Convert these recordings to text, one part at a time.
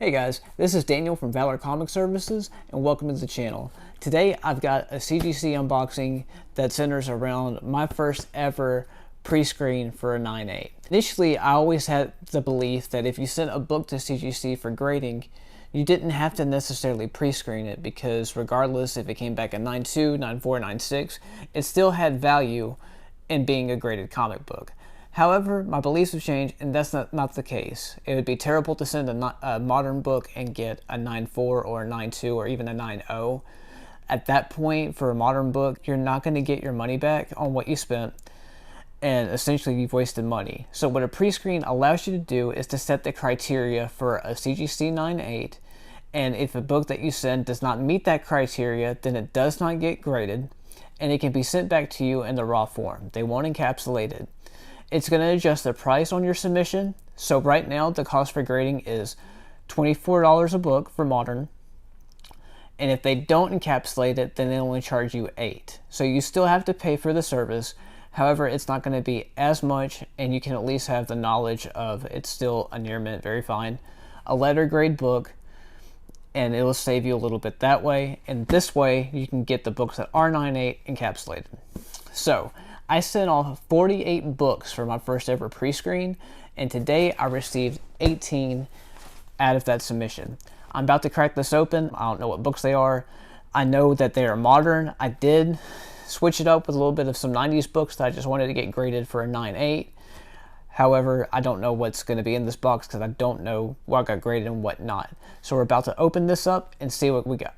Hey guys, this is Daniel from Valor Comic Services and welcome to the channel. Today I've got a CGC unboxing that centers around my first ever pre-screen for a 9.8. Initially I always had the belief that if you sent a book to CGC for grading, you didn't have to necessarily pre-screen it because regardless if it came back a 9.2, 9.4, 9.6, it still had value in being a graded comic book. However, my beliefs have changed, and that's not the case. It would be terrible to send a modern book and get a 9.4 or a 9.2 or even a 9.0. At that point, for a modern book, you're not going to get your money back on what you spent, and essentially you've wasted money. So what a pre-screen allows you to do is to set the criteria for a CGC 9.8, and if a book that you send does not meet that criteria, then it does not get graded, and it can be sent back to you in the raw form. They won't encapsulate it. It's going to adjust the price on your submission. So right now the cost for grading is $24 a book for modern. And if they don't encapsulate it, then they only charge you $8. So you still have to pay for the service. However, it's not going to be as much, and you can at least have the knowledge of it's still a near mint, very fine, a letter grade book, and it will save you a little bit that way. And this way you can get the books that are 9.8 encapsulated. So I sent off 48 books for my first ever pre-screen, and today I received 18 out of that submission. I'm about to crack this open. I don't know what books they are. I know that they are modern. I did switch it up with a little bit of some 90s books that I just wanted to get graded for a 9.8. However, I don't know what's going to be in this box because I don't know what got graded and what not. So we're about to open this up and see what we got.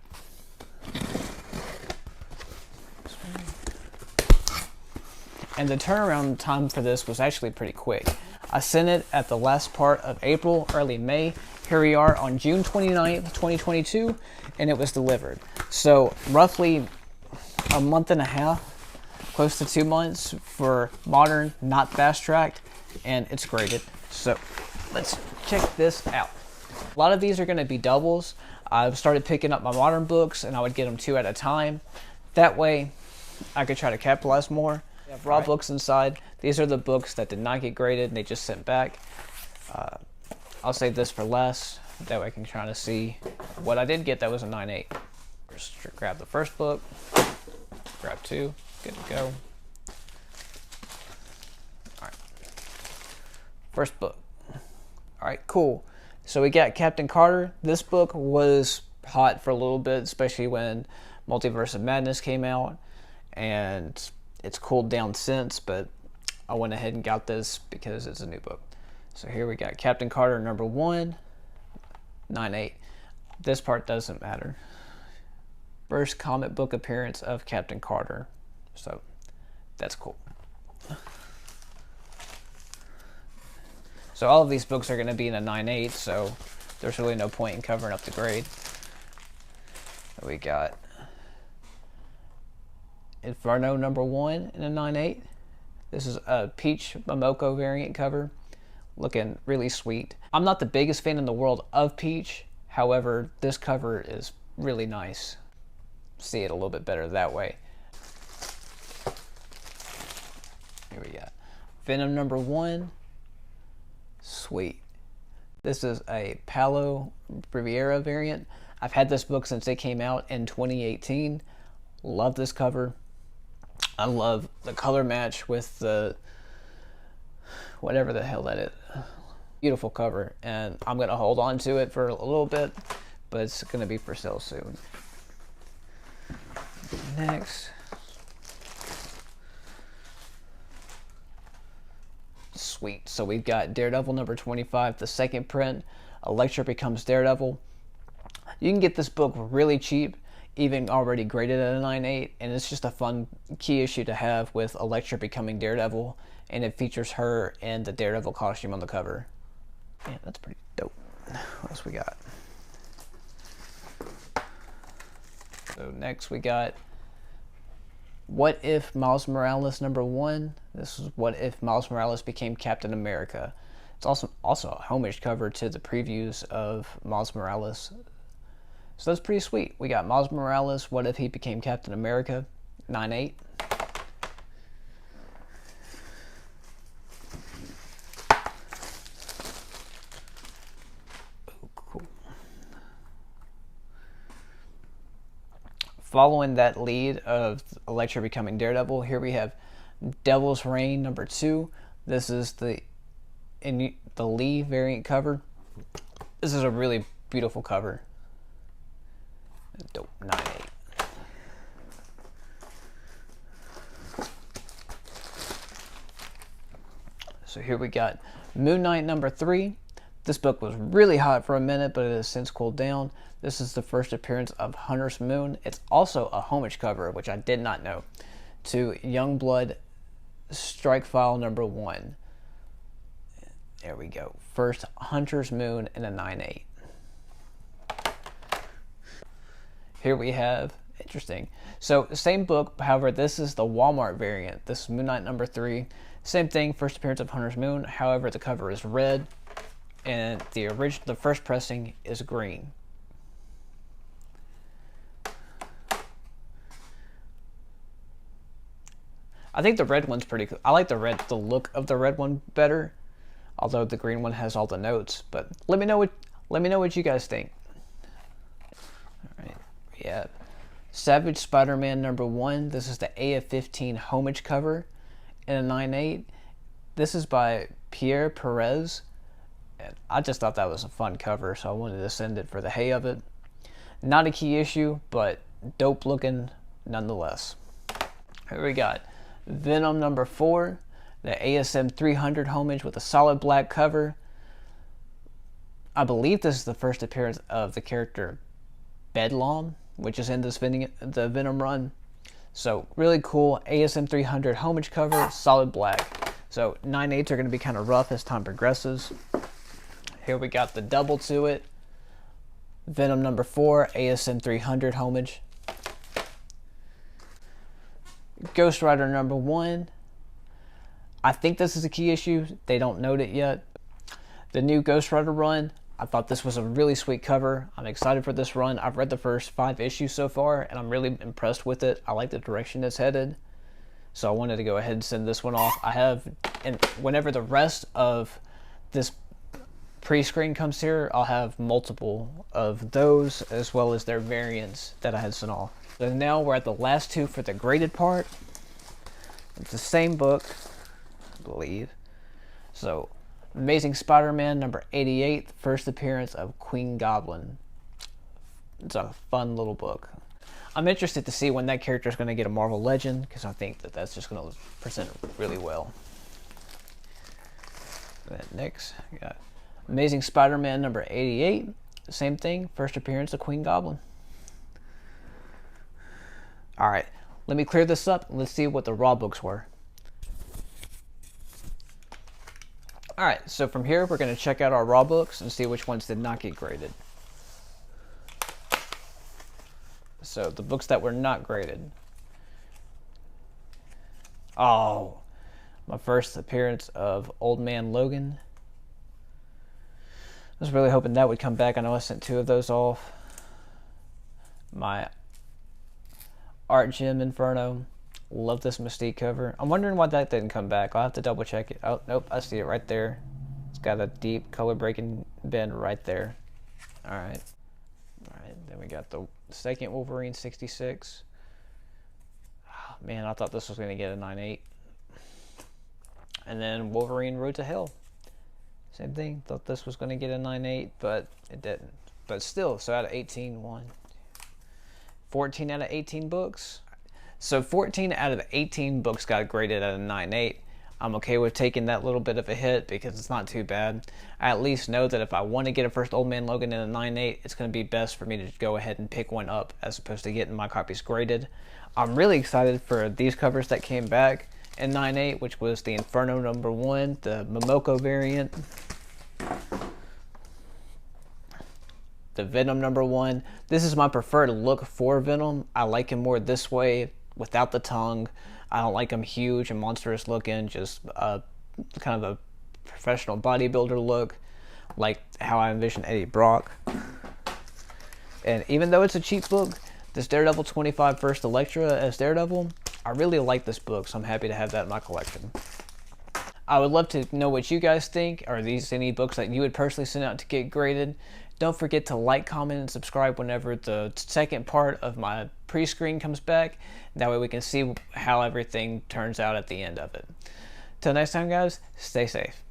And the turnaround time for this was actually pretty quick. I sent it at the last part of April, early May. Here we are on June 29th, 2022, and it was delivered. So roughly a month and a half, close to 2 months for modern, not fast-tracked, and it's graded. So let's check this out. A lot of these are going to be doubles. I've started picking up my modern books, and I would get them 2 at a time. That way, I could try to capitalize more. We have raw books inside. These are the books that did not get graded and they just sent back. I'll save this for last. That way I can try to see what I did get that was a 9.8. Just grab the first book, grab 2, good to go. Alright. First book. Alright, cool. So we got Captain Carter. This book was hot for a little bit, especially when Multiverse of Madness came out. And it's cooled down since, but I went ahead and got this because it's a new book. So here we got Captain Carter number 1, 9.8. This part doesn't matter. First comic book appearance of Captain Carter. So that's cool. So all of these books are going to be in a 9.8, so there's really no point in covering up the grade. We got Inferno number 1 in a 9.8. This is a Peach Momoko variant cover, looking really sweet. I'm not the biggest fan in the world of Peach, however, this cover is really nice. See it a little bit better that way. Here we go. Venom number 1. Sweet. This is a Palo Riviera variant. I've had this book since it came out in 2018. Love this cover. I love the color match with the whatever the hell that is. Beautiful cover, and I'm going to hold on to it for a little bit, but it's going to be for sale soon. Next. Sweet. So we've got Daredevil number 25, the second print. Elektra becomes Daredevil. You can get this book really cheap, even already graded at a 9.8, and it's just a fun key issue to have with Elektra becoming Daredevil, and it features her in the Daredevil costume on the cover. Yeah, that's pretty dope. What else we got? So next we got What If Miles Morales number 1. This is What If Miles Morales became Captain America. It's also a homage cover to the previews of Miles Morales. So that's pretty sweet. We got Miles Morales, What If He Became Captain America, 9.8. Oh, cool. following that lead of Elektra becoming Daredevil, here we have Devil's Reign #2. This is the Lee variant cover. This is a really beautiful cover. Dope 9/8. So here we got Moon Knight #3. This book was really hot for a minute, but it has since cooled down. This is the first appearance of Hunter's Moon. It's also a homage cover, which I did not know, to Youngblood Strike File #1. There we go. First Hunter's Moon in a 9/8. Here we have, interesting. So same book, however, this is the Walmart variant. This is Moon Knight #3. Same thing, first appearance of Hunter's Moon. However, the cover is red, and the first pressing is green. I think the red one's pretty cool. I like the look of the red one better, although the green one has all the notes. But let me know what you guys think. All right, we have Savage Spider-Man #1. This is the AF-15 homage cover in a 9/8. This is by Pierre Perez. And I just thought that was a fun cover, so I wanted to send it for the hay of it. Not a key issue, but dope looking nonetheless. Here we got Venom #4, the ASM 300 homage with a solid black cover. I believe this is the first appearance of the character Bedlam, which is in the Venom run. So really cool ASM 300 homage cover, solid black. So 9/8s are going to be kind of rough as time progresses. Here we got the double to it. Venom #4, ASM 300 homage. Ghost Rider #1. I think this is a key issue. They don't note it yet. The new Ghost Rider run. I thought this was a really sweet cover. I'm excited for this run. I've read the first 5 issues so far, and I'm really impressed with it. I like the direction it's headed. So I wanted to go ahead and send this one off. I have, and whenever the rest of this pre-screen comes here, I'll have multiple of those as well as their variants that I had sent off. So now we're at the last 2 for the graded part. It's the same book, I believe. So Amazing Spider-Man #88, first appearance of Queen Goblin. It's a fun little book. I'm interested to see when that character is going to get a Marvel Legend, because I think that that's just going to present it really well. And then next, we got Amazing Spider-Man #88. Same thing, first appearance of Queen Goblin. Alright, let me clear this up and let's see what the raw books were. Alright, so from here we're going to check out our raw books and see which ones did not get graded. So the books that were not graded. Oh, my first appearance of Old Man Logan. I was really hoping that would come back. I know I sent 2 of those off. My Art Gem Inferno. Love this Mystique cover. I'm wondering why that didn't come back. I'll have to double check it. Oh, nope, I see it right there. It's got a deep color breaking bend right there. Alright. Alright, then we got the second Wolverine 66. Oh, man, I thought this was going to get a 9/8. And then Wolverine Road to Hell. Same thing. Thought this was going to get a 9/8, but it didn't. But still, so out of 18, 14 out of 18 books. So 14 out of 18 books got graded at a 9/8. I'm okay with taking that little bit of a hit because it's not too bad. I at least know that if I want to get a first Old Man Logan in a 9/8, it's going to be best for me to go ahead and pick one up as opposed to getting my copies graded. I'm really excited for these covers that came back in 9/8, which was the Inferno #1, the Momoko variant, the Venom #1. This is my preferred look for Venom. I like him more this way, without the tongue. I don't like him huge and monstrous looking, just kind of a professional bodybuilder look, like how I envision Eddie Brock. And even though it's a cheap book, this Daredevil 25 First Elektra as Daredevil, I really like this book, so I'm happy to have that in my collection. I would love to know what you guys think. Are these any books that you would personally send out to get graded? Don't forget to like, comment, and subscribe whenever the second part of my pre-screen comes back. That way we can see how everything turns out at the end of it. Till next time, guys, stay safe.